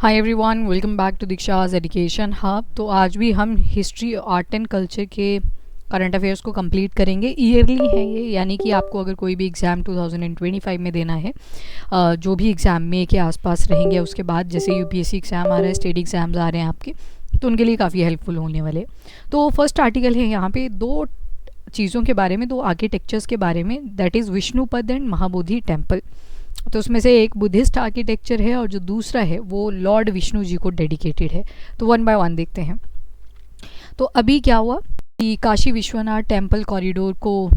Hi everyone, welcome back to Diksha's education hub. तो आज भी हम हिस्ट्री, आर्ट एंड कल्चर के करंट अफेयर्स को कंप्लीट करेंगे। ईयरली है ये, यानी कि आपको अगर कोई भी एग्ज़ाम 2025 में देना है, जो भी एग्ज़ाम मई के आसपास रहेंगे, उसके बाद जैसे यूपीएससी एग्ज़ाम आ रहा है, स्टेट एग्ज़ाम्स आ रहे हैं आपके, तो उनके लिए काफ़ी हेल्पफुल होने वाले। तो फर्स्ट आर्टिकल है यहाँ पे दो चीज़ों के बारे में, दो आर्किटेक्चर्स के बारे में, that is Vishnupad and Mahabodhi temple. तो उसमें से एक बुद्धिस्ट आर्किटेक्चर है और जो दूसरा है वो लॉर्ड विष्णु जी को डेडिकेटेड है। तो वन बाय वन देखते हैं। तो अभी क्या हुआ कि काशी विश्वनाथ टेम्पल कॉरिडोर को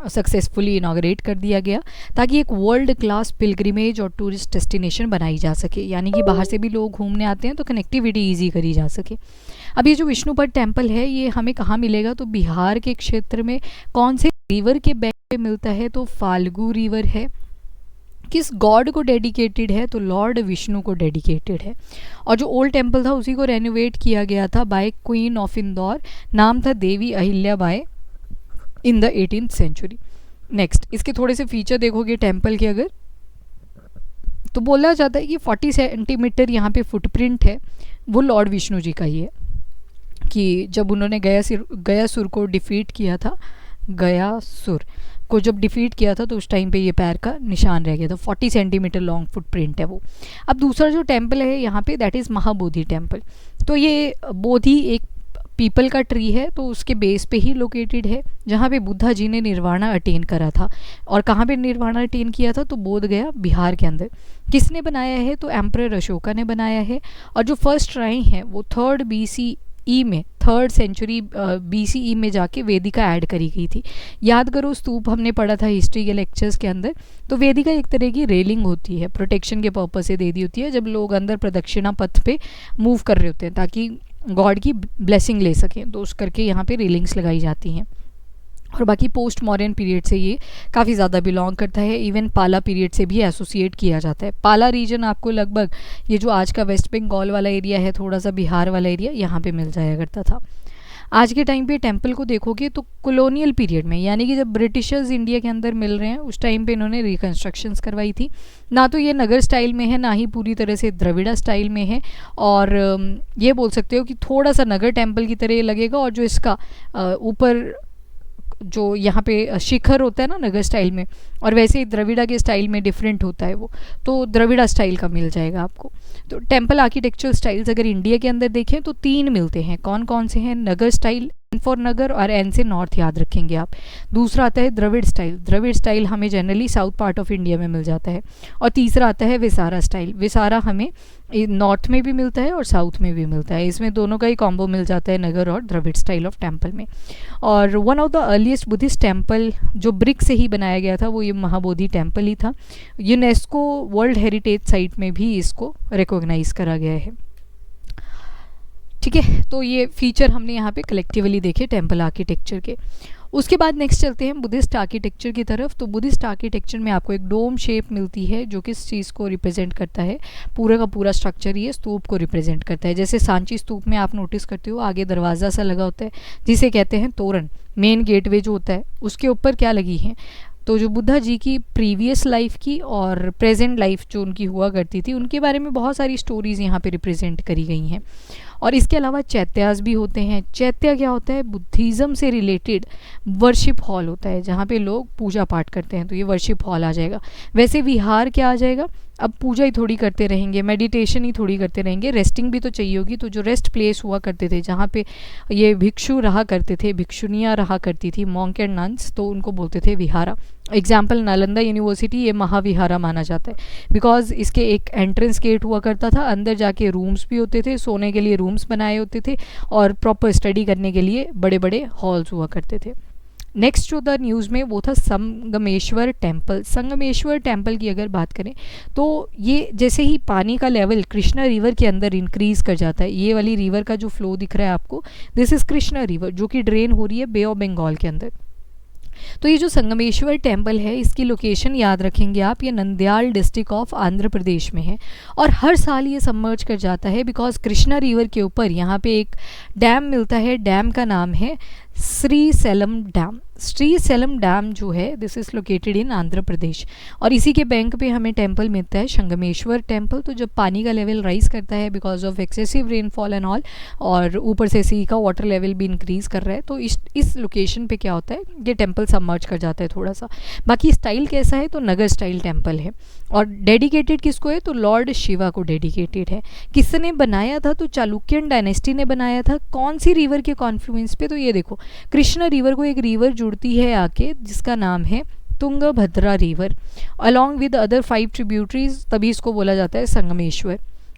सक्सेसफुली इनाग्रेट कर दिया गया, ताकि एक वर्ल्ड क्लास पिलग्रिमेज और टूरिस्ट डेस्टिनेशन बनाई जा सके, यानी कि बाहर से भी लोग घूमने आते हैं तो कनेक्टिविटी ईजी करी जा सके। अब ये जो विष्णुपद टेम्पल है ये हमें कहाँ मिलेगा, तो बिहार के क्षेत्र में कौन से रिवर के बैंक पे मिलता है, तो फाल्गु रिवर है। किस गॉड को डेडिकेटेड है, तो लॉर्ड विष्णु को डेडिकेटेड है। और जो ओल्ड टेम्पल था उसी को रेनोवेट किया गया था बाय क्वीन ऑफ इंदौर, नाम था Devi Ahilya Bai, in the 18th century. Next इसके थोड़े से फीचर देखोगे टेम्पल के, अगर तो बोला जाता है कि 40 सेंटीमीटर यहाँ पे फुटप्रिंट है, वो लॉर्ड विष्णु जी का ही है। कि जब उन्होंने गयासुर को डिफीट किया था, गयासुर को जब डिफीट किया था तो उस टाइम पे ये पैर का निशान रह गया था। 40 सेंटीमीटर लॉन्ग फुटप्रिंट है वो। अब दूसरा जो टेम्पल है यहाँ पे, दैट इज़ महाबोधि टेम्पल। तो ये बोधि एक पीपल का ट्री है, तो उसके बेस पे ही लोकेटेड है, जहाँ पे बुद्धा जी ने निर्वाणा अटेन करा था। और कहाँ पे निर्वाणा अटेन किया था, तो बोध गया, बिहार के अंदर। किसने बनाया है, तो एम्परर अशोका ने बनाया है। और जो फर्स्ट श्राइन है वो 3rd BCE में, 3rd सेंचुरी BCE में जाके वेदिका ऐड करी गई थी। याद करो, स्तूप हमने पढ़ा था हिस्ट्री के लेक्चर्स के अंदर। तो वेदिका एक तरह की रेलिंग होती है, प्रोटेक्शन के पर्पज से दे दी होती है, जब लोग अंदर प्रदक्षिणा पथ पे मूव कर रहे होते हैं ताकि गॉड की ब्लेसिंग ले सकें, तो उस करके यहाँ पे रेलिंग्स लगाई जाती हैं। और बाकी पोस्ट मॉडर्न पीरियड से ये काफ़ी ज़्यादा बिलोंग करता है, इवन पाला पीरियड से भी एसोसिएट किया जाता है। पाला रीजन आपको लगभग ये जो आज का वेस्ट बंगाल वाला एरिया है, थोड़ा सा बिहार वाला एरिया, यहाँ पे मिल जाया करता था। आज के टाइम पे टेम्पल को देखोगे तो कॉलोनियल पीरियड में, यानी कि जब ब्रिटिशर्स इंडिया के अंदर मिल रहे हैं, उस टाइम पे इन्होंने रिकन्स्ट्रक्शंस करवाई थी। ना तो ये नगर स्टाइल में है, ना ही पूरी तरह से द्रविड़ा स्टाइल में है। और ये बोल सकते हो कि थोड़ा सा नगर टेम्पल की तरह लगेगा। और जो इसका ऊपर जो यहाँ पे शिखर होता है ना नगर स्टाइल में, और वैसे ही द्रविड़ा के स्टाइल में डिफरेंट होता है वो, तो द्रविड़ा स्टाइल का मिल जाएगा आपको। तो टेम्पल आर्किटेक्चर स्टाइल्स अगर इंडिया के अंदर देखें तो 3 मिलते हैं। कौन कौन से हैं, नगर स्टाइल, एन फॉर नगर और एन से नॉर्थ याद रखेंगे आप। दूसरा आता है द्रविड़ स्टाइल, द्रविड़ स्टाइल हमें generally south part of India में मिल जाता है। और तीसरा आता है विसारा स्टाइल, विसारा हमें नॉर्थ में भी मिलता है और साउथ में भी मिलता है। इसमें दोनों का ही कॉम्बो मिल जाता है, नगर और द्रविड़ स्टाइल ऑफ टेम्पल में। और one of the earliest Buddhist temple जो ब्रिक से ही बनाया गया था वो ये महाबोधि टेम्पल ही था। यूनेस्को वर्ल्ड हेरिटेज साइट में भी इसको रिकॉग्नाइज करा गया है। ठीक है, तो ये फीचर हमने यहाँ पे कलेक्टिवली देखे टेम्पल आर्किटेक्चर के। उसके बाद नेक्स्ट चलते हैं बुद्धिस्ट आर्किटेक्चर की तरफ। तो बुद्धिस्ट आर्किटेक्चर में आपको एक डोम शेप मिलती है, जो किस चीज़ को रिप्रेजेंट करता है, पूरा का पूरा स्ट्रक्चर ये स्तूप को रिप्रेजेंट करता है। जैसे सांची स्तूप में आप नोटिस करते हो आगे दरवाज़ा सा लगा होता है, जिसे कहते हैं तोरण। मेन गेटवे जो होता है उसके ऊपर क्या लगी है, तो जो बुद्धा जी की प्रीवियस लाइफ की और प्रेजेंट लाइफ जो उनकी हुआ करती थी, उनके बारे में बहुत सारी स्टोरीज़ यहाँ पे रिप्रेजेंट करी गई हैं। और इसके अलावा चैत्यास भी होते हैं। चैत्य क्या होता है, बुद्धिज़्म से रिलेटेड वर्शिप हॉल होता है, जहाँ पे लोग पूजा पाठ करते हैं, तो ये वर्शिप हॉल आ जाएगा। वैसे विहार क्या आ जाएगा, अब पूजा ही थोड़ी करते रहेंगे, मेडिटेशन ही थोड़ी करते रहेंगे, रेस्टिंग भी तो चाहिए होगी। तो जो रेस्ट प्लेस हुआ करते थे, जहाँ पे ये भिक्षु रहा करते थे, भिक्षुनियाँ रहा करती थी, मॉन्क एंड नन्स, तो उनको बोलते थे विहारा। एग्जाम्पल नालंदा यूनिवर्सिटी, ये महाविहारा माना जाता है, बिकॉज इसके एक एंट्रेंस गेट हुआ करता था, अंदर जाके रूम्स भी होते थे, सोने के लिए रूम्स बनाए होते थे, और प्रॉपर स्टडी करने के लिए बड़े बड़े हॉल्स हुआ करते थे। नेक्स्ट जो द न्यूज़ में वो था संगमेश्वर टेम्पल। संगमेश्वर टेम्पल की अगर बात करें तो ये जैसे ही पानी का लेवल कृष्णा रिवर के अंदर इंक्रीज़ कर जाता है, ये वाली रिवर का जो फ्लो दिख रहा है आपको, दिस इज़ कृष्णा रिवर, जो कि ड्रेन हो रही है बे ऑफ बंगाल के अंदर। तो ये जो संगमेश्वर टेम्पल है, इसकी लोकेशन याद रखेंगे आप, ये नंदयाल डिस्ट्रिक्ट ऑफ आंध्र प्रदेश में है। और हर साल ये सबमर्ज कर जाता है, बिकॉज कृष्णा रिवर के ऊपर यहाँ पे एक डैम मिलता है, डैम का नाम है श्रीशैलम डैम। श्रीशैलम डैम जो है this is located in Andhra Pradesh, और इसी के बैंक पे हमें टेम्पल मिलता है संगमेश्वर टेम्पल। तो जब पानी का लेवल राइज करता है because of excessive rainfall and all, और ऊपर से सी का वाटर लेवल भी इंक्रीज कर रहा है, तो इस लोकेशन पे क्या होता है, ये टेम्पल सबमर्ज कर जाता है थोड़ा सा। बाकी स्टाइल कैसा है, तो नगर स्टाइल टेम्पल है, और डेडिकेटेड किसको है, तो लॉर्ड शिवा को डेडिकेटेड है। किसने बनाया था, तो चालुक्यन डायनेस्टी ने बनाया था। कौन सी रिवर के कॉन्फ्लुएंस पे, तो ये देखो कृष्णा रिवर को एक रिवर जुड़ती है आके जिसका नाम है Tungabhadra river, along with other 5 tributaries, तभी इसको बोला जाता है संगमेश्वर।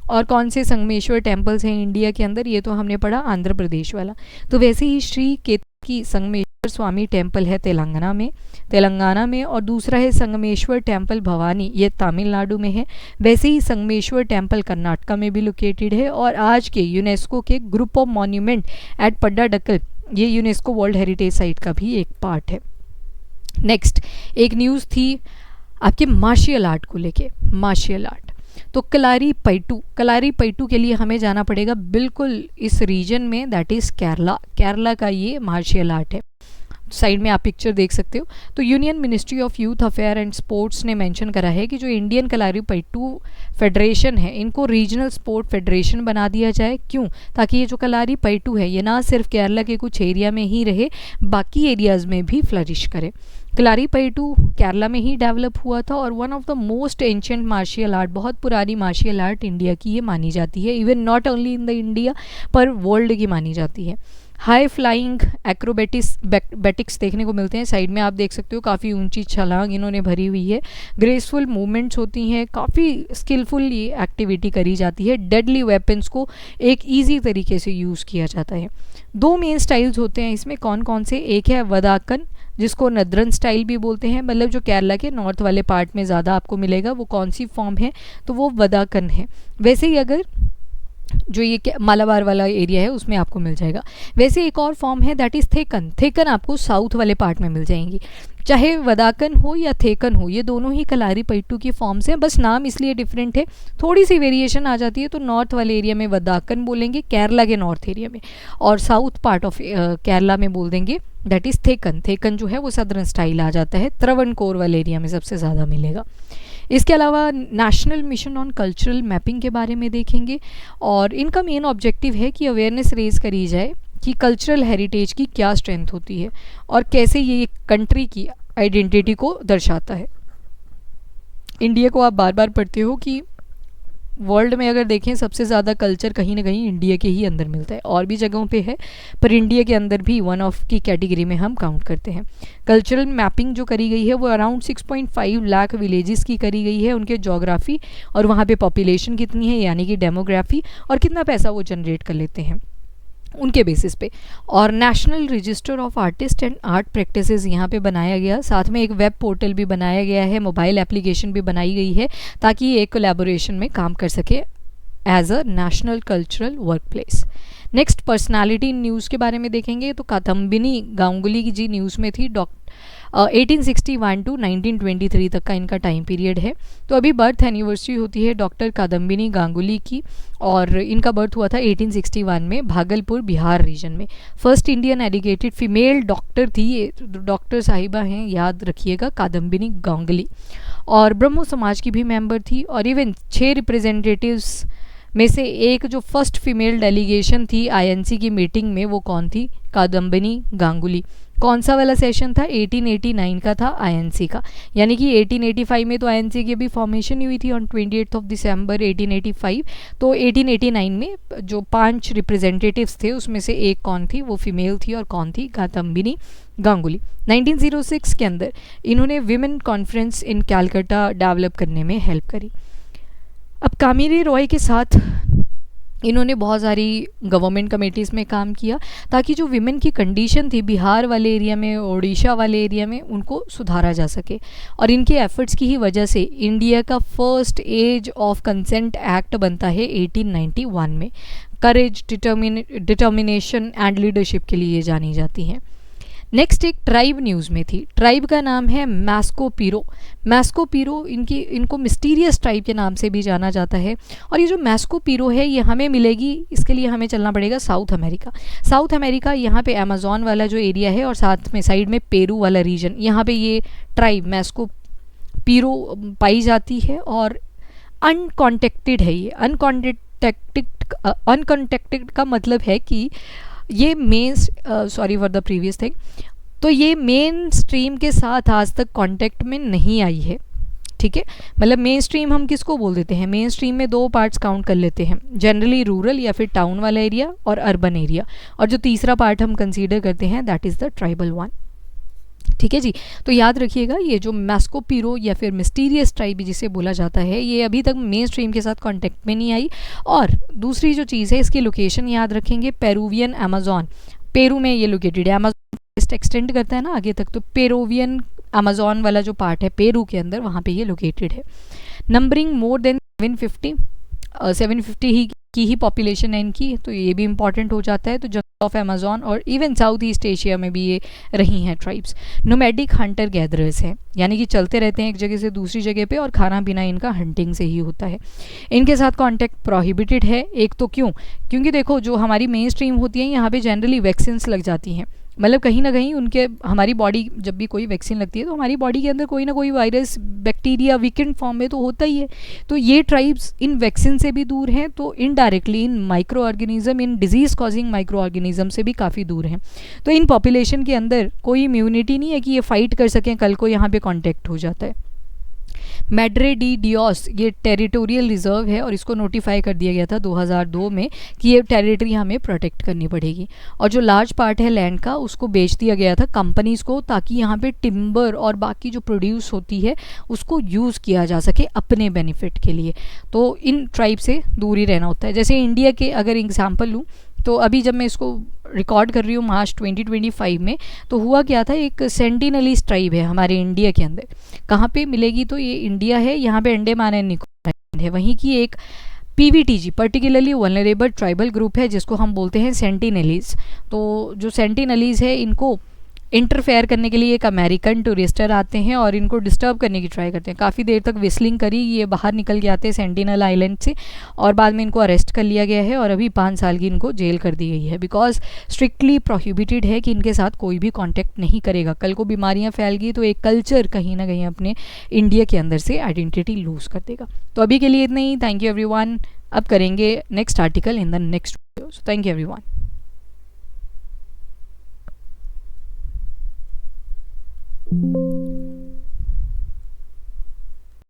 और कौन से संगमेश्वर टेम्पल्स हैं इंडिया के अंदर, ये तो हमने पढ़ा आंध्र प्रदेश वाला। तो वैसे ही श्री केतकी संगमेश्वर स्वामी टेम्पल है तेलंगाना में, और दूसरा है संगमेश्वर टेम्पल भवानी, ये तमिलनाडु में है। वैसे ही संगमेश्वर टेम्पल कर्नाटका में भी लोकेटेड है, और आज के यूनेस्को के ग्रुप ऑफ मॉन्यूमेंट एट पड्डाडकल, ये यूनेस्को वर्ल्ड हेरिटेज साइट का भी एक पार्ट है। नेक्स्ट एक न्यूज़ थी आपके मार्शियल आर्ट को लेके, मार्शियल आर्ट। तो कलारी पैटू के लिए हमें जाना पड़ेगा बिल्कुल इस रीजन में, दैट इज़ केरला का ये मार्शियल आर्ट है। साइड में आप पिक्चर देख सकते हो। तो union ministry of youth affair and sports ने मेंशन करा है कि जो इंडियन कलारी पैटू फेडरेशन है, इनको रीजनल स्पोर्ट फेडरेशन बना दिया जाए। क्यों, ताकि ये जो कलारी पैटू है ये ना सिर्फ केरला के कुछ एरिया में ही रहे, बाकी एरियाज़ में भी फ्लरिश करे। कलारी पैटू केरला में ही डेवलप हुआ था, और one of the most ancient martial art, बहुत पुरानी मार्शियल आर्ट इंडिया की ये मानी जाती है। Even not only in the India पर वर्ल्ड की मानी जाती है। हाई फ्लाइंग एक्रोबेटिक्स देखने को मिलते हैं। साइड में आप देख सकते हो काफ़ी ऊंची छलांग इन्होंने भरी हुई है, ग्रेसफुल मूवमेंट्स होती हैं, काफ़ी स्किलफुल ये एक्टिविटी करी जाती है। डेडली वेपन्स को एक ईजी तरीके से यूज़ किया जाता है। 2 मेन स्टाइल्स होते हैं इसमें, कौन कौन से, एक है वदाकन जिसको नद्रन स्टाइल भी बोलते हैं, मतलब जो केरला के नॉर्थ वाले पार्ट में ज़्यादा आपको मिलेगा। वो कौन सी फॉर्म है, तो वो वदाकन है। वैसे ही अगर जो ये मालाबार वाला एरिया है उसमें आपको मिल जाएगा। वैसे एक और फॉर्म है दैट इज़ थेकन आपको साउथ वाले पार्ट में मिल जाएंगी। चाहे वदाकन हो या थेकन हो, ये दोनों ही कलारी पैटू की फॉर्म्स हैं, बस नाम इसलिए डिफरेंट है, थोड़ी सी वेरिएशन आ जाती है। तो नॉर्थ वाले एरिया में वदाकन बोलेंगे, केरला के नॉर्थ एरिया में, और साउथ पार्ट ऑफ केरला में बोल देंगे दैट इज़ थेकन जो है वो सदर्न स्टाइल आ जाता है, त्रवणकोर वाले एरिया में सबसे ज़्यादा मिलेगा। इसके अलावा national mission on cultural mapping के बारे में देखेंगे, और इनका मेन ऑब्जेक्टिव है कि अवेयरनेस रेज करी जाए कि कल्चरल हेरिटेज की क्या स्ट्रेंथ होती है और कैसे ये कंट्री की आइडेंटिटी को दर्शाता है। इंडिया को आप बार बार पढ़ते हो कि वर्ल्ड में अगर देखें सबसे ज़्यादा कल्चर कहीं ना कहीं इंडिया के ही अंदर मिलता है, और भी जगहों पे है पर इंडिया के अंदर भी वन ऑफ की कैटेगरी में हम काउंट करते हैं। कल्चरल मैपिंग जो करी गई है वो अराउंड 6.5 लाख विलेजेस की करी गई है, उनके जोग्राफी और वहाँ पे पॉपुलेशन कितनी है यानी कि डेमोग्राफी, और कितना पैसा वो जनरेट कर लेते हैं उनके बेसिस पे। और national register of artist and art practices यहाँ पे बनाया गया, साथ में एक वेब पोर्टल भी बनाया गया है, मोबाइल एप्लीकेशन भी बनाई गई है ताकि ये एक कोलैबोरेशन में काम कर सके as a national cultural workplace. Next personality news के बारे में देखेंगे तो कादम्बिनी गांगुली की जी न्यूज़ में थी। 1861 टू 1923 तक का इनका टाइम पीरियड है। तो अभी बर्थ एनिवर्सरी होती है डॉक्टर कादम्बिनी गांगुली की, और इनका बर्थ हुआ था 1861 में भागलपुर बिहार रीजन में। First Indian educated female doctor थी ये, डॉक्टर साहिबा हैं, याद रखिएगा, कादम्बिनी गांगुली। और ब्रह्मो समाज की भी मेंबर थी, और इवन 6 रिप्रेजेंटेटिव्स में से एक जो फर्स्ट फीमेल डेलीगेशन थी आईएनसी की मीटिंग में वो कौन थी, कादम्बिनी गांगुली। कौन सा वाला सेशन था, 1889 का था आईएनसी का, यानी कि 1885 में तो आईएनसी की भी फॉर्मेशन हुई थी ऑन 28 दिसंबर 1885। तो 1889 में जो 5 रिप्रेजेंटेटिव्स थे उसमें से एक कौन थी, वो फीमेल थी, और कौन थी, कादम्बिनी गांगुली। 1906 के अंदर इन्होंने women conference in Calcutta develop करने में हेल्प करी। अब कामिनी रॉय के साथ इन्होंने बहुत सारी गवर्नमेंट कमेटीज़ में काम किया ताकि जो विमेन की कंडीशन थी बिहार वाले एरिया में, उड़ीसा वाले एरिया में, उनको सुधारा जा सके। और इनके एफर्ट्स की ही वजह से इंडिया का first age of consent act बनता है 1891 में। करेज, डिटर्मिनेशन एंड लीडरशिप के लिए जानी जाती हैं। नेक्स्ट एक ट्राइब न्यूज़ में थी, ट्राइब का नाम है मैस्कोपीरो। मैस्कोपीरो इनको मिस्टीरियस ट्राइब के नाम से भी जाना जाता है। और ये जो मैस्कोपीरो है ये हमें मिलेगी, इसके लिए हमें चलना पड़ेगा साउथ अमेरिका। साउथ अमेरिका यहाँ पे अमेजोन वाला जो एरिया है और साथ में साइड में पेरू वाला रीजन, यहाँ पे ये ट्राइब मैस्कोपीरो पाई जाती है और अनकॉन्टेक्टेड है। ये अनकॉन्टेक्टेड का मतलब है कि ये main, sorry for the previous thing, तो ये मेन स्ट्रीम के साथ आज तक कांटेक्ट में नहीं आई है। ठीक है, मतलब मेन स्ट्रीम हम किसको बोल देते हैं, मेन स्ट्रीम में दो पार्ट्स काउंट कर लेते हैं, जनरली रूरल या फिर टाउन वाला एरिया और अर्बन एरिया, और जो तीसरा पार्ट हम कंसीडर करते हैं that is the tribal one. ठीक है जी, तो याद रखिएगा ये जो मैस्कोपीरो या फिर मिस्टीरियस ट्राइब जिसे बोला जाता है ये अभी तक मेन स्ट्रीम के साथ कांटेक्ट में नहीं आई। और दूसरी जो चीज़ है इसकी लोकेशन याद रखेंगे, पेरुवियन अमेजोन, पेरू में ये लोकेटेड है। अमेजोन एक्सटेंड करता है ना आगे तक, तो पेरुवियन अमेजोन वाला जो पार्ट है पेरू के अंदर, वहाँ पे ये लोकेटेड है। नंबरिंग मोर देन 750 की ही पॉपुलेशन है इनकी, तो ये भी इंपॉर्टेंट हो जाता है। तो जंगल ऑफ अमेजोन और इवन साउथ ईस्ट एशिया में भी ये रही हैं ट्राइब्स। नोमैडिक हंटर गैदरर्स हैं, यानी कि चलते रहते हैं एक जगह से दूसरी जगह पे और खाना पीना इनका हंटिंग से ही होता है। इनके साथ कांटेक्ट प्रोहिबिटेड है। एक तो क्योंकि देखो जो हमारी मेन स्ट्रीम होती है यहाँ पे जनरली वैक्सीन्स लग जाती हैं, मतलब कहीं ना कहीं उनके, हमारी बॉडी जब भी कोई वैक्सीन लगती है तो हमारी बॉडी के अंदर कोई ना कोई वायरस बैक्टीरिया वीकेंड फॉर्म में तो होता ही है। तो ये ट्राइब्स इन वैक्सीन से भी दूर हैं, तो इनडायरेक्टली इन माइक्रो ऑर्गेनिज्म, इन डिजीज़ कॉजिंग माइक्रो ऑर्गेनिज्म से भी काफ़ी दूर हैं। तो इन पॉपुलेशन के अंदर कोई इम्यूनिटी नहीं है कि ये फाइट कर सकें, कल को यहाँ पे कॉन्टेक्ट हो जाता है। मैड्रे डी डियोस ये टेरिटोरियल रिजर्व है और इसको नोटिफाई कर दिया गया था 2002 में कि ये टेरिटरी हमें प्रोटेक्ट करनी पड़ेगी। और जो लार्ज पार्ट है लैंड का उसको बेच दिया गया था कंपनीज़ को, ताकि यहाँ पे टिम्बर और बाकी जो प्रोड्यूस होती है उसको यूज़ किया जा सके अपने बेनिफिट के लिए। तो इन ट्राइब से दूर ही रहना होता है। जैसे इंडिया के अगर एग्जाम्पल लूँ तो अभी जब मैं इसको रिकॉर्ड कर रही हूँ मार्च 2025 में, तो हुआ क्या था, एक सेंटिनलीज ट्राइब है हमारे इंडिया के अंदर। कहाँ पे मिलेगी, तो ये इंडिया है, यहाँ पे अंडमान एंड निकोबार आइलैंड है, वहीं की एक PVTG particularly vulnerable tribal group है जिसको हम बोलते हैं सेंटिनलीज। तो जो सेंटिनलीज है इनको इंटरफेयर करने के लिए एक अमेरिकन टूरिस्टर आते हैं और इनको डिस्टर्ब करने की ट्राई करते हैं। काफ़ी देर तक विस्लिंग करी, ये बाहर निकल के आते हैं सेंटिनल आइलैंड से और बाद में इनको अरेस्ट कर लिया गया है और अभी 5 साल की इनको जेल कर दी गई है, बिकॉज स्ट्रिक्टली प्रोहिबिटेड है कि इनके साथ कोई भी कॉन्टैक्ट नहीं करेगा। कल को बीमारियाँ फैल गई तो एक कल्चर कहीं ना कहीं अपने इंडिया के अंदर से आइडेंटिटी लूज़ कर देगा। तो अभी के लिए इतना ही। Thank you everyone. अब करेंगे next article in the next video. Thank you everyone.